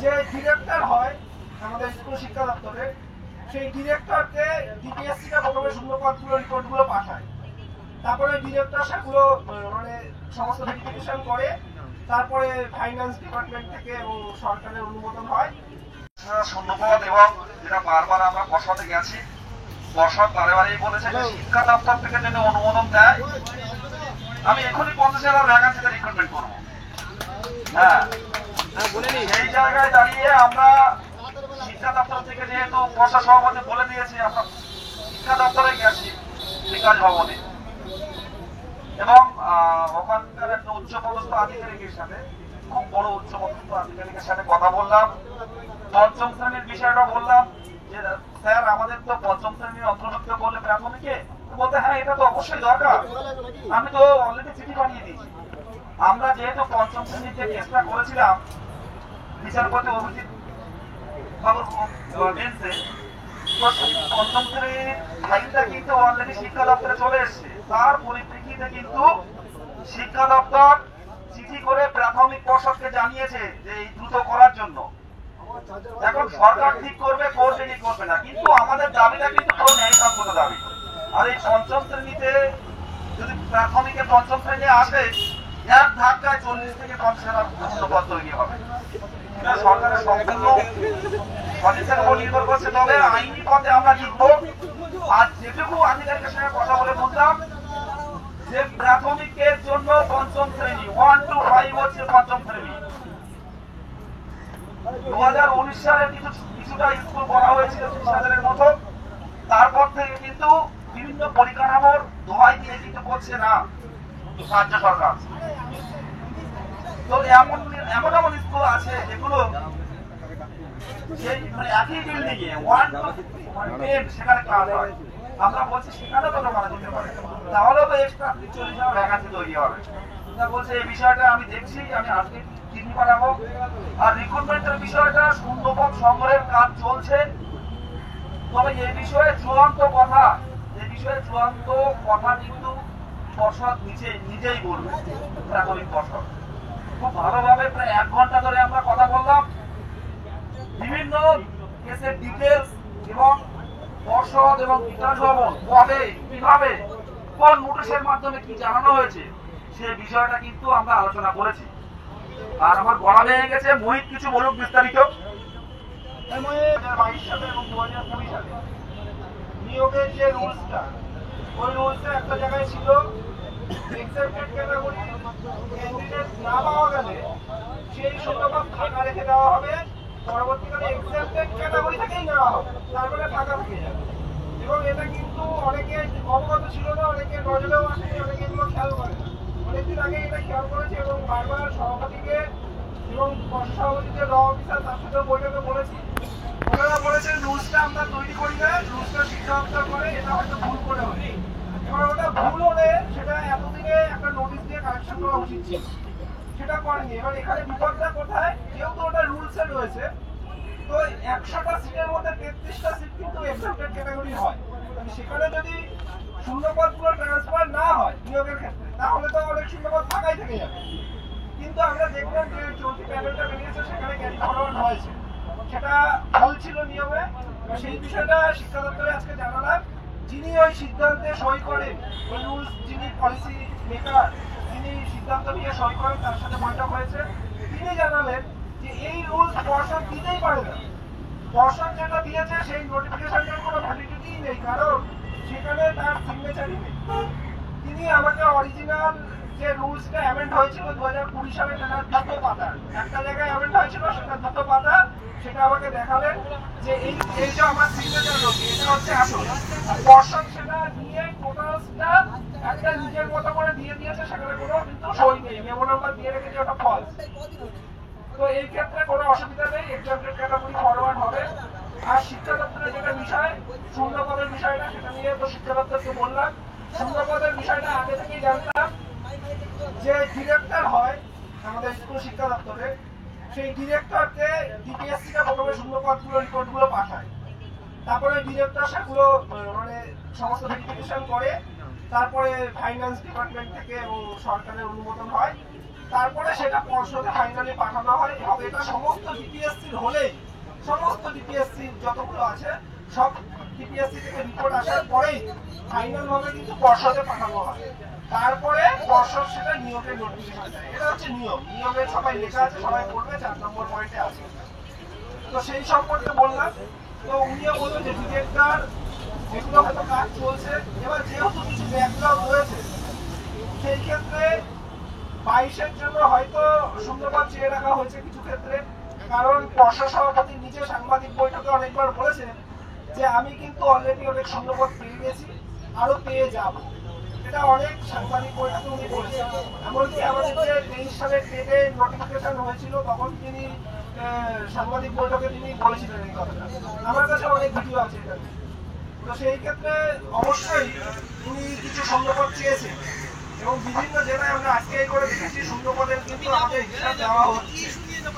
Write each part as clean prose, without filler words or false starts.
যে ডিরেক্টর হয় আমাদের স্কুল শিক্ষা দপ্তরে, সেই ডিরেক্টরকে ডিপিএসসিটা প্রথমে শূন্যপদগুলো রিপোর্টগুলো পাঠায়। তারপরে ডিরেক্টর সেগুলো মানে সমস্ত ভেরিফিকেশন করে, তারপরে ফাইন্যান্স ডিপার্টমেন্ট থেকে এবং সরকারের অনুমোদন হয়। শূন্যপদ এবং যেটা বারবার আমরা বসাতে গেছি, বসার বারেবারেই বলেছে যে শিক্ষা দপ্তর থেকে যদি অনুমোদন দেয় আমি এখনই 50,000 ভ্যাকান্সিতে রিক্রুটমেন্ট করবো। হ্যাঁ, সেই জায়গায় দাঁড়িয়ে আমরা শিক্ষা দপ্তর থেকে যেহেতু বর্ষা সভাপতি বলে দিয়েছি, আমরা শিক্ষা দপ্তরে গেছি বিকাশ ভবনে এবং ওখানকার একটা উচ্চপদস্থ আধিকারিকের সাথে, খুব বড় উচ্চপদস্থ আধিকারিকের সাথে কথা বললাম। পঞ্চম শ্রেণীর বিষয়টা বললাম যে স্যার আমাদের তো পঞ্চম শ্রেণীর অন্তর্ভুক্ত করলে প্রাথমিকে, বলতে হ্যাঁ এটা তো অবশ্যই দরকার, আমি তো অলরেডি চিঠি পাঠিয়ে দিয়েছি। আমরা যেহেতু পঞ্চম শ্রেণীর যে কেসটা করেছিলাম বিচারপতি অভিজিৎ বাবুর বেঞ্চে, তো পঞ্চম শ্রেণীর ফাইলটা কিন্তু অলরেডি শিক্ষা দপ্তরে চলে এসছে। তার পরিপ্রেক্ষিতে কিন্তু শিক্ষা দপ্তর চিঠি করে প্রাথমিক পর্ষদকে জানিয়েছে যে এই দ্রুত করার জন্য। এখন সরকার ঠিক করবে করবে কি করবে না, কিন্তু আমাদের দাবিটা কিন্তু কোনো ন্যায়সঙ্গত দাবি। আর এই পঞ্চম শ্রেণীতে যদি প্রাথমিকে পঞ্চম শ্রেণী আসে, এক ধাক্কায় 40 থেকে 50,000 শূন্যপদ তৈরি হবে। সরকারের সম্পূর্ণ সদিচ্ছার উপর নির্ভর করছে। তবে আইনি পথে আমরা জিতবো। আর যেটুকু আধিকারিকের সঙ্গে কথা বলে বুঝলাম যে প্রাথমিকের জন্য পঞ্চম শ্রেণী 1 to 5 হচ্ছে পঞ্চম শ্রেণী। 2019 সালে কিছুটা স্কুল করা হয়েছিল 30,000-এর মতো। তারপর থেকে কিন্তু বিভিন্ন পরিকাঠামোর দোহাই দিয়ে কিন্তু করছে না রাজ্য সরকার। তো এমন এমন স্কুল আছে যেগুলো মানে একই বিল্ডিং এ 1 to 10 সেখানে ক্লাস হয়। আমরা বলছি সেখানে তো করা যেতে পারে, তাহলে তো এক্সট্রা 40,000 ভ্যাকান্সি তৈরি হবে। তা বলছে এই বিষয়টা আমি দেখছি, আমি আজকে চিঠি পাঠাবো। আর রিক্রুটমেন্টের বিষয়টা শূন্যপদ সংগ্রহের কাজ চলছে। তবে এই বিষয়ে চূড়ান্ত কথা কিন্তু পর্ষদ নিজেই বলবে, প্রাথমিক পর্ষদ। খুব ভালোভাবে প্রায় 1 ঘন্টা ধরে আমরা কথা বললাম। বিভিন্ন কেসের ডিটেলস এবং পর্ষদ এবং বিকাশ ভবন কবে কিভাবে কোন নোটিশের মাধ্যমে কি জানানো হয়েছে সে বিষয়টা কিন্তু আমরা আলোচনা করেছি। আর আমার বলা হয়ে গেছে, মোহিত কিছু বলুক বিস্তারিত। 2022 সালে এবং 2020 সালে নিয়োগের যে রুলসটা, ওই রুলসে একটা জায়গায় ছিল এক্সেপ্টেড ক্যাটাগরি ক্যান্ডিডেট না পাওয়া গেলে সেই শূন্যপদ ফাঁকা রেখে দেওয়া হবে, পরবর্তীকালে এক্সেপ্টেড ক্যাটাগরি থেকেই নেওয়া হবে, তারপরে ফাঁকা থেকে যাবে। এবং এটা কিন্তু অনেকে অবগত ছিল না, অনেকে নজরেও আসেনি, অনেকে এগুলো খেয়াল করে না। অনেকদিন আগে এটা খেয়াল করেছে এবং বারবার সভাপতিকে এবং সভাপতি যে ল অফিসার তার সাথেও বৈঠকে বলেছি। ওনারা বলেছেন রুলসটা আমরা তৈরি করি না, রুলসটা শিক্ষা করে, এটা হয়তো ভুল করে হবে। এবার ওটা ভুল হলে সেটা এতদিনে একটা নোটিশ দিয়ে কারেকশন করা উচিত ছিল, সেটা করেনি। এবার এখানে বিপদটা কোথায়, যেহেতু ওটা রুলসে রয়েছে, তো 100টা সিটের মধ্যে 33টা সিট কিন্তু এক্সেপ্টেড ক্যাটাগরি হয়। সেখানে যদি শূন্যপদগুলো ট্রান্সফার না হয় নিয়োগের ক্ষেত্রে, তাহলে তো অনেক শূন্যপদ ফাঁকাই থেকে যাবে। কিন্তু আমরা দেখলাম যে চলতি প্যানেলটা বেরিয়েছে, সেখানে ক্যারি ফরওয়ার্ড হয়েছে, সেটা ফল ছিল নিয়মে। সেই বিষয়টা শিক্ষা দপ্তরে আজকে জানালাম। যিনি ওই সিদ্ধান্তে সই করেন, ওই রুলস যিনি পলিসি মেকার, যিনি সিদ্ধান্ত নিয়ে সই করেন, তার সাথে বৈঠক হয়েছে। তিনি জানালেন যে এই রুলস পর্ষদ দিতেই পারে না। পর্ষদ যেটা দিয়েছে সেই নোটিফিকেশনটার কোনো ভ্যালিডিটি নেই, কারণ সেখানে তার সিগনেচারই নেই। তিনি আমাকে অরিজিনাল যে রুলসটা অ্যামেন্ড হয়েছিল 2020 সালে, সেটা 2 পাতা, একটা জায়গায় অ্যামেন্ড হয়েছিল, সেটা 2 পাতা, সেটা আমাকে দেখালেন যে এই যে আমার সিগনেচার রয়েছে এটা হচ্ছে আসল। পর্ষদ সেটা নিয়ে টোটালটা একটা নিজের মতো করে দিয়ে দিয়েছে, সেখানে কোনো কিন্তু সই নেই, মেমো নাম্বার দিয়ে রেখেছে, ওটা ফলস। তো এই ক্ষেত্রে কোনো অসুবিধা নেই, এক্সাম্পটেড ক্যাটাগরি ফরওয়ার্ড হবে। আর শিক্ষা দপ্তরের যেটা বিষয় শূন্যপদের বিষয়টা, সেটা নিয়ে তো শিক্ষা দপ্তরকে বললাম। শূন্যপদের বিষয়টা আগে থেকেই জানতাম যে ডিরেক্টর হয় আমাদের স্কুল শিক্ষা দপ্তরে, সেই ডিরেক্টরকে ডিপিএসসিটা প্রথমে শূন্যপদগুলো রিপোর্টগুলো পাঠায়। তারপরে ডিরেক্টর সেগুলো মানে সমস্ত ভেরিফিকেশন করে, তারপরে ফাইন্যান্স ডিপার্টমেন্ট থেকে এবং সরকারের অনুমোদন হয়। তারপরে সেটা পর্ষদে ফাইনালি পাঠানো হয় এবং এটা সমস্ত ডিপিএসসির হলেই সমস্ত ডিপিএসসি যতগুলো আছে সব ডিপিএসসি থেকে রিপোর্ট আসার পরেই ফাইনাল ভাবে কিন্তু পর্ষদে পাঠানো হয়। তারপরে পর্ষদ সেটা নিয়োগের নোটিফিকেশন দেয়। এটা হচ্ছে নিয়মে সবাই লেখা আছে, সবাই পড়বে, 4 নম্বর পয়েন্টে আছে। তো সেই সম্পর্কে বললাম। তো উনিও বললো যে ডিরেক্টর যেগুলো হয়তো কাজ চলছে, এবার যেহেতু কিছু ব্যাকগ্রাউন্ড রয়েছে সেই ক্ষেত্রে 22-এর জন্য হয়তো শূন্যপদ চেয়ে রাখা হয়েছে কিছু ক্ষেত্রে, কারণ পর্ষদ সভাপতি নিজে সাংবাদিক বৈঠকে অনেকবার বলেছেন যে আমি কিন্তু অলরেডি অনেক শূন্যপদ পেয়ে গেছি, আরো পেয়ে যাব। এটা অনেক সাংবাদিক বৈঠকে উনি বলেছেন। এমনকি আমাদের যে 23 সালের টেটে নোটিফিকেশন হয়েছিল তখন তিনি সাংবাদিক বৈঠকে তিনি বলেছিলেন এই কথাটা। আমার কাছে অনেক ভিডিও আছে এটা। তো সেই ক্ষেত্রে অবশ্যই উনি কিছু শূন্যপদ চেয়েছেন এবং বিভিন্ন জেলায় আমরা আজকে করে দেখেছি শূন্যপদের কিন্তু আমাদের হিসাব দেওয়া হচ্ছে।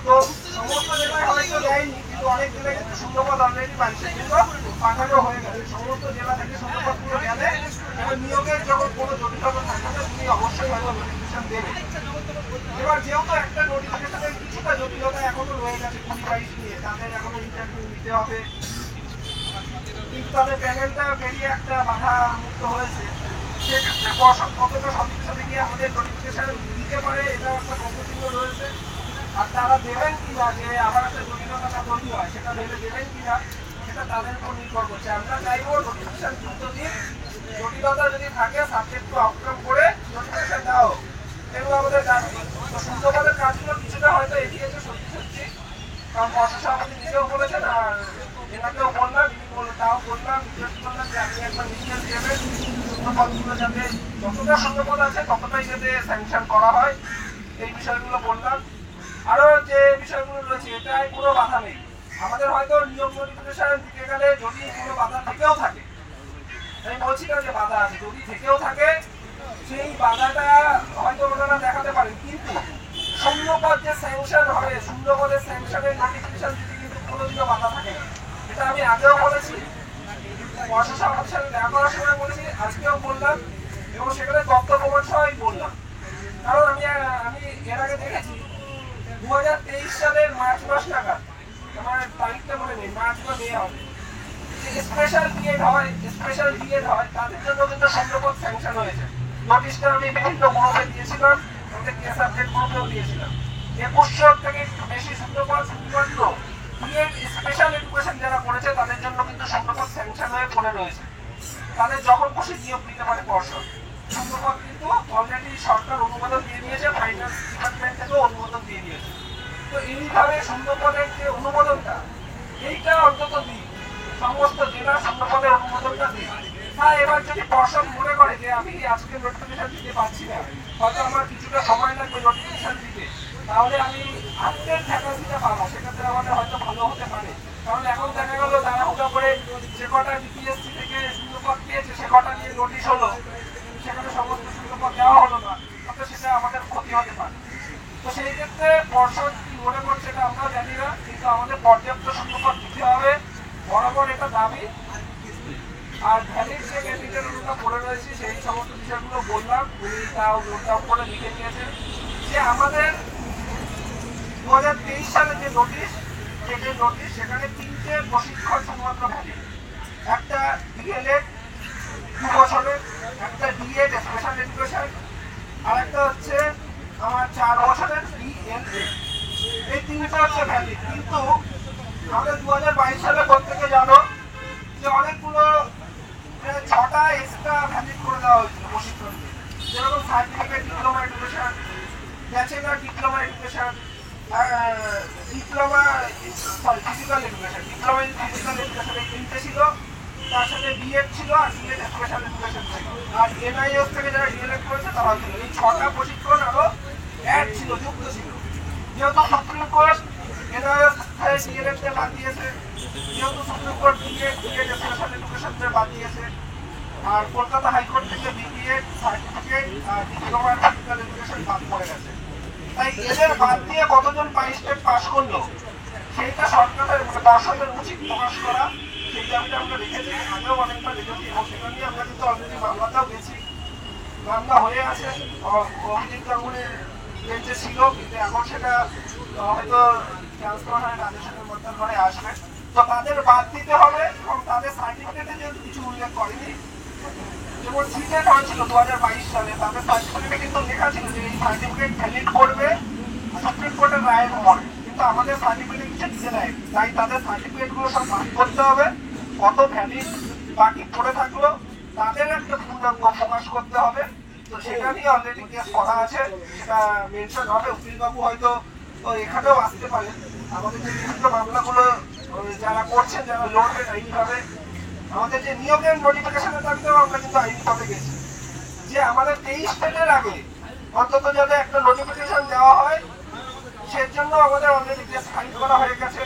তো সমস্ত জেলায় হয়তো দেয়নি, কিন্তু অনেক জেলায় কিন্তু শূন্যপদ অলরেডি 22-এর জন্য পাঠানো হয়ে গেছে। সমস্ত জেলা থেকে শূন্যপদগুলো গেলে এবং নিয়োগের যখন কোনো জটিলতা থাকবে তিনি অবশ্যই হয়তো নোটিফিকেশন দেবেন। এবার যেহেতু একটা নোটিফিকেশনের কিছুটা জটিলতা এখনো রয়ে গেছে 20-22 নিয়ে, তাদের এখনো ইন্টারভিউ নিতে হবে, কিন্তু তাদের প্যানেলটা বেরিয়ে একটা বাধা মুক্ত হয়েছে। সেক্ষেত্রে পর্ষদ কতটা সদিচ্ছা গিয়ে আমাদের নোটিফিকেশন দিতে পারে এটা একটা প্রশ্নচিহ্ন রয়েছে। আর তারা দেবেন কিনা, যে আবার একটা জটিলতা তৈরি হয় সেটা ভেবে দেবেন কিনা, সেটা তাদের উপর নির্ভর করছে। আমরা চাইবো নোটিফিকেশন দ্রুত দিন, জটিলতা যদি থাকে সাবজেক্ট টু আউটকাম করে নোটিফিকেশন দাও, এগুলো আমাদের দাবি। তো শূন্যপদের কাজগুলো কিছুটা হয়তো এগিয়েছে সত্যি, কারণ পর্ষদ সভাপতি নিজেও বলেছেন আর এনাকেও বললাম, তাও বললাম যে আপনি একবার নির্দেশ দেবেন শূন্যপদগুলো যাতে যতটা শূন্যপদ আছে ততটাই যাতে স্যাংশন করা হয়, এই বিষয়গুলো বললাম। আরো যে বিষয়গুলো রয়েছে এটাই কোনো বাধা নেই। আমাদের হয়তো নিয়োগ নোটিফিকেশন দিতে গেলে যদি কোনো বাধা থেকেও থাকে, আমি বলছি না যে বাধা আছে, যদি থেকেও থাকে সেই বাধাটা হয়তো ওনারা দেখাতে পারেন, কিন্তু শূন্যপদ যে স্যাংশন হবে, শূন্যপদের স্যাংশনের নোটিফিকেশন দিতে কিন্তু কোনোদিনও বাধা থাকে না। এটা আমি আগেও বলেছি, পর্ষদ সভাপতির সাথে দেখা করার সময় বলেছি, আজকেও বললাম এবং সেখানে তথ্য প্রমাণ সবাই বললাম। কারণ আমি এর আগে দেখেছি 2023 সালের মার্চ মাস নাগাদ, আমার তারিখটা মনে নেই, মার্চ বা মে হবে, স্পেশাল বিএড হয় তাদের জন্য কিন্তু শূন্যপদ স্যাংশন হয়েছে। নোটিশটা আমি বিভিন্ন গ্রুপে দিয়েছিলাম, আমাদের কেস আপডেট গ্রুপেও দিয়েছিলাম। 2100 থেকে একটু বেশি শূন্যপদ শুধুমাত্র বিএড স্পেশাল এডুকেশন যারা করেছে তাদের জন্য কিন্তু শূন্যপদ স্যাংশন হয়ে পড়ে রয়েছে। তাদের যখন খুশি নিয়োগ দিতে পারে পর্ষদ। শূন্যপদ কিন্তু অলরেডি সরকার অনুমোদন দিয়ে দিয়েছে, ফাইন্যান্স ডিপার্টমেন্ট থেকেও অনুমোদন দিয়ে দিয়েছে। তো এইভাবে শূন্যপদের যে অনুমোদনটা, এইটা অন্তত দিই, সমস্ত জেলা শূন্যপদের অনুমোদনটা দিই। হ্যাঁ, এবার যদি পর্ষদ মনে করে যে আমি আজকে নোটিফিকেশন দিতে পারছি না, হয়তো আমার কিছুটা সময় লাগবে নোটিফিকেশন দিতে, তাহলে আমি আজকের ভ্যাকান্সিটা পাবো, সেক্ষেত্রে আমাদের হয়তো ভালো হতে পারে। কারণ এখন দেখা গেল তাড়াহুড়া করে যে কটা ডিপিএসসি থেকে শূন্যপদ পেয়েছে সে কটা নিয়ে নোটিশ হলো, সেখানে সমস্ত শূন্যপদ দেওয়া হলো না, তাতে সেটা আমাদের ক্ষতি হতে পারে। তো সেই ক্ষেত্রে পর্ষদ কি মনে করছে এটা আমরা জানি না, কিন্তু আমাদের পর্যাপ্ত শূন্যপদ দিতে হবে, বরাবর এটা দাবি। আর ভ্যালিড যে ক্যান্ডিডেটগুলো পড়ে রয়েছে সেই সমস্ত বিষয়গুলো বললাম, উনি তাও নোট ডাউন করে লিখে নিয়েছেন যে আমাদের 2023 সালে যে নোটিশ সেখানে 3টে প্রশিক্ষণ শুধুমাত্র ভ্যালিড, একটা ডিএলএড 2 বছরের, একটা ডিএড স্পেশাল এডুকেশন, আর একটা হচ্ছে আমার 4 বছরের ডিএলএড। এই 3টা হচ্ছে ভ্যালিড। কিন্তু আমাদের 2022 সালে প্রত্যেকে জানো যে অনেকগুলো 6টা এক্সট্রা ভ্যালিড করে দেওয়া হয়েছিল প্রশিক্ষণ, যেরকম certificate diploma education, bachelor diploma education, diploma physical education, diploma in physical education, এই 3টে ছিল। তার সাথে বিএড ছিল আর বিএড স্পেশাল এডুকেশন ছিল, আর এনআইএস থেকে যারা ডিএলএড করেছে তারা ছিল। এই 6টা প্রশিক্ষণ আরো অ্যাড ছিল, যুক্ত ছিল। যেহেতু সুপ্রিম কোর্ট এনআইএস ডিএলএড বাদ দিয়েছে, যেহেতু supreme court BEd special education বাদ দিয়েছে, আর কলকাতা হাইকোর্ট থেকে বিএড সার্টিফিকেট আর ডিপ্লোমা ফিজিক্যাল এডুকেশন বাদ পড়ে গেছে। তাই এদের বাদ দিয়ে কতজন স্টেট পাস করলো সেইটা সরকারের পর্ষদের উচিত প্রকাশ করা, সেই দাবিটা আমরা রেখেছি, আগেও অনেকবার রেখেছি এবং সেটা নিয়ে আমরা কিন্তু অলরেডি মামলাটাও গেছি, মামলা হয়ে আছে। অভিজিৎ গাঙ্গুলির বেঞ্চে ছিল, কিন্তু এখন সেটা হয়তো ট্রান্সফার হয়ে রাজস্বের মধ্যে ঘরে আসবে। তো তাদের বাদ দিতে হবে এবং তাদের সার্টিফিকেটে যেহেতু কিছু উল্লেখ করেনি, যেমন সিটেট হয়েছিল 2022 সালে, তাদের সার্টিফিকেটে কিন্তু লেখা ছিল যে এই সার্টিফিকেট ভ্যালিড করবে সুপ্রিম কোর্টের রায়ের পরে, কিন্তু আমাদের সার্টিফিকেট কিছু দিতে দেয়, তাই তাদের সার্টিফিকেট গুলো সব বাদ করতে হবে। কত ভ্যালিড বাকি পড়ে থাকলো তাদের একটা পূর্ণাঙ্গ প্রকাশ করতে হবে। তো সেটা নিয়ে অলরেডি কেস করা আছে, সেটা মেনশন হবে। উকিল বাবু হয়তো এখানেও আসতে পারে, আমাদের যে বিভিন্ন মামলাগুলো যারা করছেন, যারা লড়বেন আইনিভাবে, আমাদের যে নিয়োগের নোটিফিকেশনের দাবিতেও আমরা কিন্তু আইনিভাবে গেছি যে আমাদের 23 ডেটের আগে অন্তত যাতে একটা নোটিফিকেশন দেওয়া হয়, সেই জন্য আমাদের অলরেডি কেস ফাইল করা হয়ে গেছে।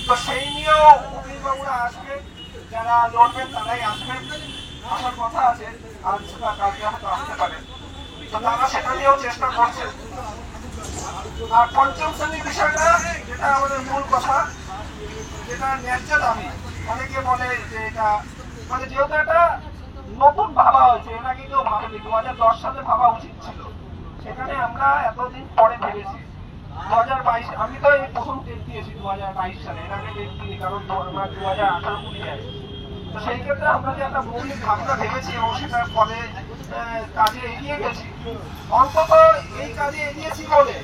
তো সেই নিয়েও উকিল বাবুরা আসবে, যারা লড়বেন তারাই আসবেন, আসার কথা আছে, আজ বা কালকে হয়তো আসতে পারে। তো তারা সেটা নিয়েও চেষ্টা করছে। আর পঞ্চম শ্রেণীর বিষয়টা, যেটা আমাদের মূল কথা, যেটা ন্যায্য দাবি, অনেকে বলে যে এটা মানে যেহেতু এটা নতুন ভাবা হয়েছে, এর আগে কেউ ভাবেনি, 2010 সালে ভাবা উচিত ছিল, সেখানে আমরা এতদিন পরে ভেবেছি। 2022 আমি তো এই প্রথম টেট দিয়েছি 2022 সালে, এর আগে টেট দিই, কারণ আমরা 2018-19 আছি। তো সেই ক্ষেত্রে আমরা যে একটা মৌলিক ভাবনা ভেবেছি এবং সেটার পরে কাজে এগিয়ে গেছি, অন্তত এই কাজে এগিয়েছি বলে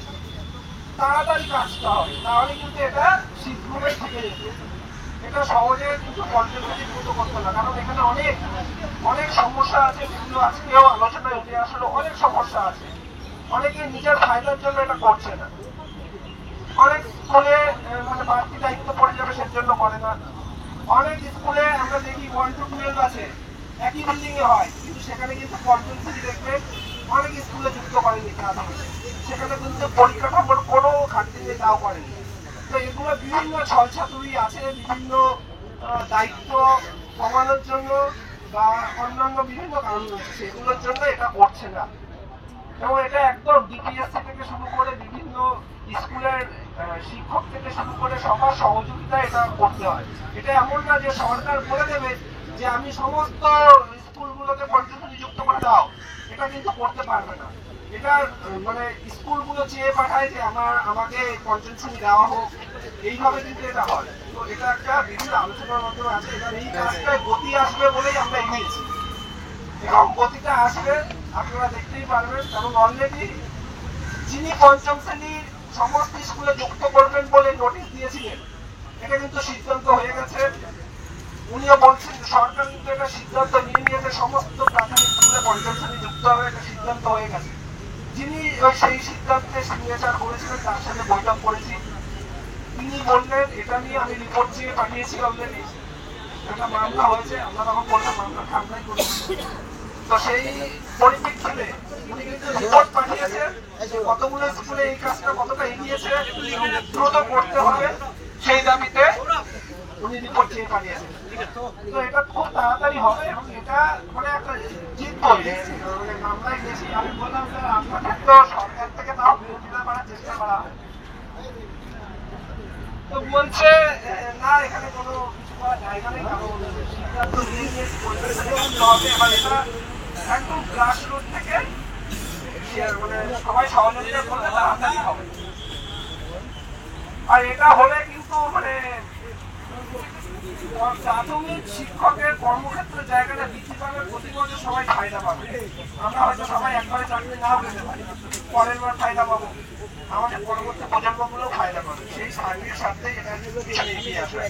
তাড়াতাড়ি কাজটা হয়, তাহলে কিন্তু এটা শীঘ্রই থেকে যেত। এটা সহজে কিন্তু কনসেন্ট্রেটিভ মতো করতে না, কারণ এখানে অনেক অনেক সমস্যা আছে, যেগুলো আজকেও আলোচনায় উঠে আসলে অনেক সমস্যা আছে। অনেকে নিজের ফায়দার জন্য এটা করছে না, অনেক স্কুলে মানে বাড়তি দায়িত্ব পড়ে যাবে সেজন্য করে না। অনেক স্কুলে আমরা দেখি 1 to 12 আছে, একই বিল্ডিং এ হয়, কিন্তু সেখানে কিন্তু কনসেন্ট্রেটিভ দেখবে অনেক স্কুলে যুক্ত করেনি, সেখানে কিন্তু পরিকাঠামোর কোনো ঘাটতি নেই, তাও করেনি। তো এগুলো বিভিন্ন ছলছাতুরি আছে, বিভিন্ন দায়িত্ব কমানোর জন্য বা অন্যান্য বিভিন্ন কারণ রয়েছে, সেগুলোর জন্য এটা করছে না। এবং এটা একদম ডিপিএসসি থেকে শুরু করে বিভিন্ন স্কুলের শিক্ষক থেকে শুরু করে সবার সহযোগিতা এটা করতে হয়। এটা এমন না যে সরকার বলে দেবে যে আমি সমস্ত স্কুলগুলোকে পঞ্চম যুক্ত করে দাও, এটা কিন্তু করতে পারবে না। এটা মানে স্কুলগুলো চেয়ে পাঠায় যে আমাকে পঞ্চম শ্রেণী দেওয়া হোক, এইভাবে কিন্তু এটা হয়। তো এটা একটা বিভিন্ন আলোচনার মাধ্যমে আছে, এবার এই কাজটায় গতি আসবে বলেই আমরা এগিয়েছি এবং গতিটা আসবে আপনারা দেখতেই পারবেন। কারণ অলরেডি যিনি পঞ্চম শ্রেণীর সমস্ত স্কুলে যুক্ত করবেন বলে নোটিশ দিয়েছিলেন, এটা কিন্তু সিদ্ধান্ত হয়ে গেছে। উনিও বলছেন সরকার কিন্তু এটা সিদ্ধান্ত নিয়ে নিয়েছে, সমস্ত প্রাথমিক স্কুলে পঞ্চম শ্রেণী যুক্ত হবে, এটা সিদ্ধান্ত হয়ে গেছে। যিনি সেই সিদ্ধান্তে সিগনেচার করেছিলেন তার সাথে বৈঠক করেছি, তিনি বললেন এটা নিয়ে আমি রিপোর্ট চেয়ে পাঠিয়েছি, অলরেডি একটা মামলা হয়েছে, আমরা তখন বললাম মামলাটা আমরাই করেছি। তো সেই পরিপ্রেক্ষিতে উনি কিন্তু রিপোর্ট পাঠিয়েছে কতগুলো স্কুলে এই কাজটা কতটা এগিয়েছে, দ্রুত করতে হবে সেই দাবিতে উনি রিপোর্ট চেয়ে পাঠিয়েছেন। তো এটা খুব তাড়াতাড়ি হবে এবং এটা মানে একটা জিতব, মানে মামলায় গেছি, আমি বললাম স্যার আপনাদের তো সরকার থেকে তাও বিরোধিতা করার চেষ্টা করা হয়, তো বলছে না এখানে কোনো কিছু করা জায়গা নেই, কারণ সিদ্ধান্ত নিয়ে হবে। এবার এটা একদম গ্রাসরুট থেকে মানে সবাই সহযোগিতা করলে তাড়াতাড়ি হবে। আর এটা হলে কিন্তু মানে প্রাথমিক শিক্ষকের কর্মক্ষেত্রের জায়গাটা বৃদ্ধি পাবে, প্রতি বছর সবাই ফায়দা পাবে। আমরা হয়তো সবাই একবারে চাকরি নাও পেতে পারি, পরের বার ফায়দা পাবো, আমাদের পরবর্তী প্রজন্মগুলো ফায়দা পাবে। সেই সার্বিক স্বার্থে এটা এগিয়ে আসবে।